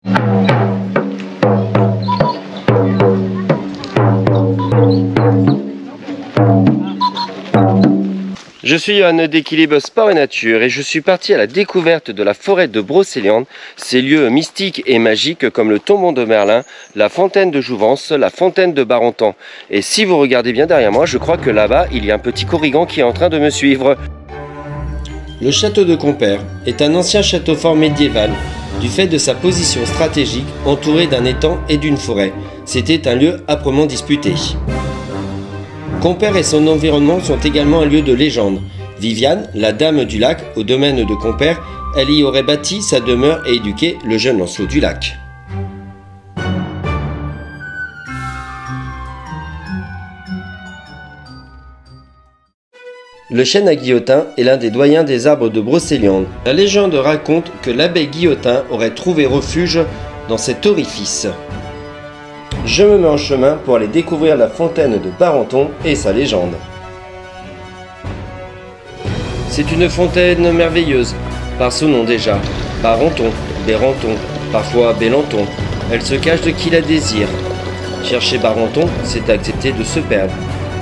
Je suis Johan d'Équilibre Sport et Nature et je suis parti à la découverte de la forêt de Brocéliande, ces lieux mystiques et magiques comme le tombeau de Merlin, la fontaine de Jouvence, la fontaine de Barentan. Et si vous regardez bien derrière moi, je crois que là-bas, il y a un petit corrigan qui est en train de me suivre. Le château de Compère est un ancien château fort médiéval. Du fait de sa position stratégique, entouré d'un étang et d'une forêt, c'était un lieu âprement disputé. Compère et son environnement sont également un lieu de légende. Viviane, la dame du lac, au domaine de Compère, elle y aurait bâti sa demeure et éduqué le jeune Lancelot du lac. Le chêne à Guillotin est l'un des doyens des arbres de Brocéliande. La légende raconte que l'abbé Guillotin aurait trouvé refuge dans cet orifice. Je me mets en chemin pour aller découvrir la fontaine de Barenton et sa légende. C'est une fontaine merveilleuse, par son nom déjà, Barenton, Bérenton, parfois Bélenton. Elle se cache de qui la désire. Chercher Barenton, c'est accepter de se perdre.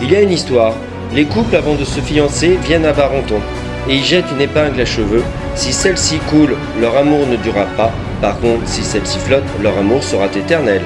Il y a une histoire. Les couples avant de se fiancer viennent à Barenton et y jettent une épingle à cheveux. Si celle-ci coule, leur amour ne durera pas. Par contre, si celle-ci flotte, leur amour sera éternel.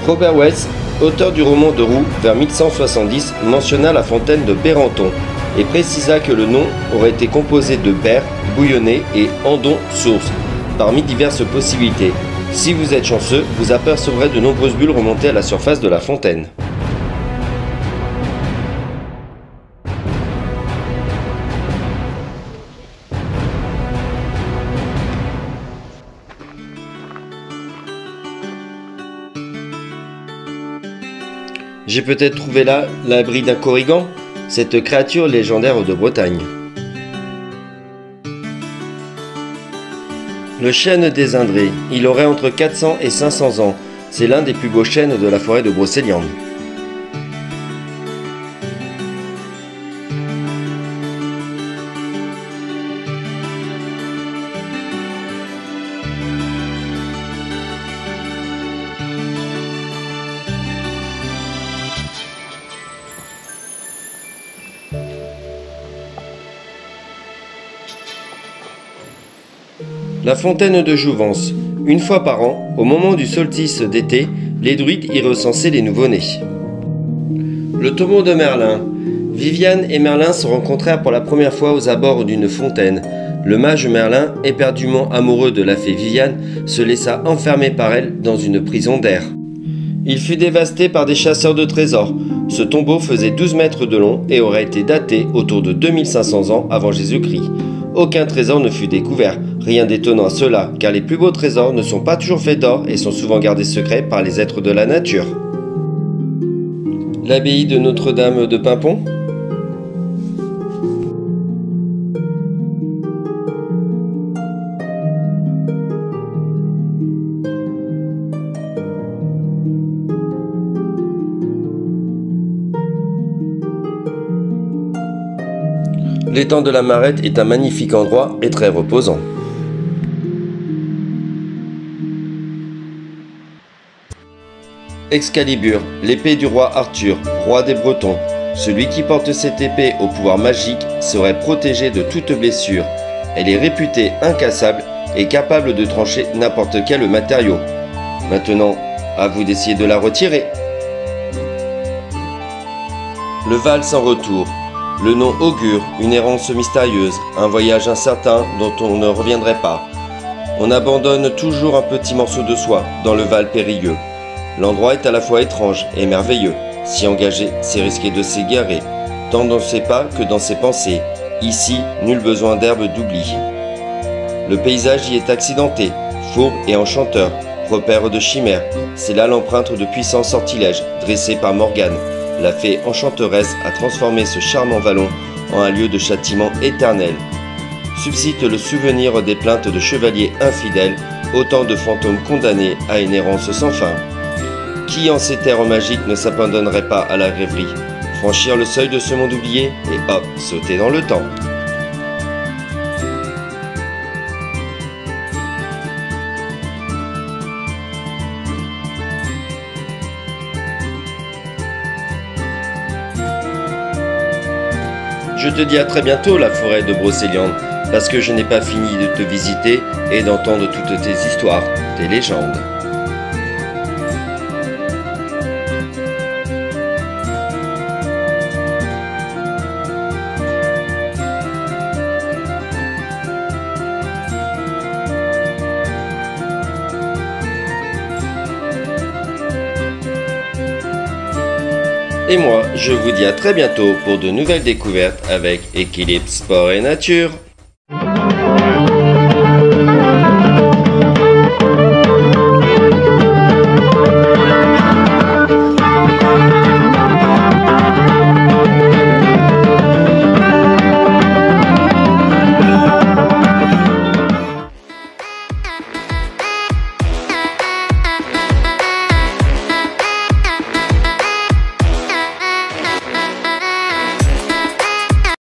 Robert Wells, auteur du roman de Roux vers 1170, mentionna la fontaine de Bérenton et précisa que le nom aurait été composé de ber, bouillonné et andon, source, parmi diverses possibilités. Si vous êtes chanceux, vous apercevrez de nombreuses bulles remonter à la surface de la fontaine. J'ai peut-être trouvé là l'abri d'un corrigan, cette créature légendaire de Bretagne. Le chêne des Indrés, il aurait entre 400 et 500 ans. C'est l'un des plus beaux chênes de la forêt de Brocéliande. La fontaine de Jouvence. Une fois par an, au moment du solstice d'été, les druides y recensaient les nouveau-nés. Le tombeau de Merlin. Viviane et Merlin se rencontrèrent pour la première fois aux abords d'une fontaine. Le mage Merlin, éperdument amoureux de la fée Viviane, se laissa enfermer par elle dans une prison d'air. Il fut dévasté par des chasseurs de trésors. Ce tombeau faisait 12 mètres de long et aurait été daté autour de 2500 ans avant Jésus-Christ. Aucun trésor ne fut découvert, rien d'étonnant à cela, car les plus beaux trésors ne sont pas toujours faits d'or et sont souvent gardés secrets par les êtres de la nature. L'abbaye de Notre-Dame de Paimpont. L'étang de la Marette est un magnifique endroit et très reposant. Excalibur, l'épée du roi Arthur, roi des Bretons. Celui qui porte cette épée au pouvoir magique serait protégé de toute blessure. Elle est réputée incassable et capable de trancher n'importe quel matériau. Maintenant, à vous d'essayer de la retirer. Le Val sans retour. Le nom augure une errance mystérieuse, un voyage incertain dont on ne reviendrait pas. On abandonne toujours un petit morceau de soi dans le Val périlleux. L'endroit est à la fois étrange et merveilleux. S'y engager, c'est risquer de s'égarer, tant dans ses pas que dans ses pensées. Ici, nul besoin d'herbe d'oubli. Le paysage y est accidenté, fourbe et enchanteur, repère de chimères. C'est là l'empreinte de puissants sortilèges dressés par Morgane. La fée enchanteresse a transformé ce charmant vallon en un lieu de châtiment éternel. Subsiste le souvenir des plaintes de chevaliers infidèles, autant de fantômes condamnés à une errance sans fin. Qui en ces terres magiques ne s'abandonnerait pas à la rêverie, franchir le seuil de ce monde oublié et hop, sauter dans le temps. Je te dis à très bientôt, la forêt de Brocéliande, parce que je n'ai pas fini de te visiter et d'entendre toutes tes histoires, tes légendes. Et moi, je vous dis à très bientôt pour de nouvelles découvertes avec Équilibre Sport et Nature.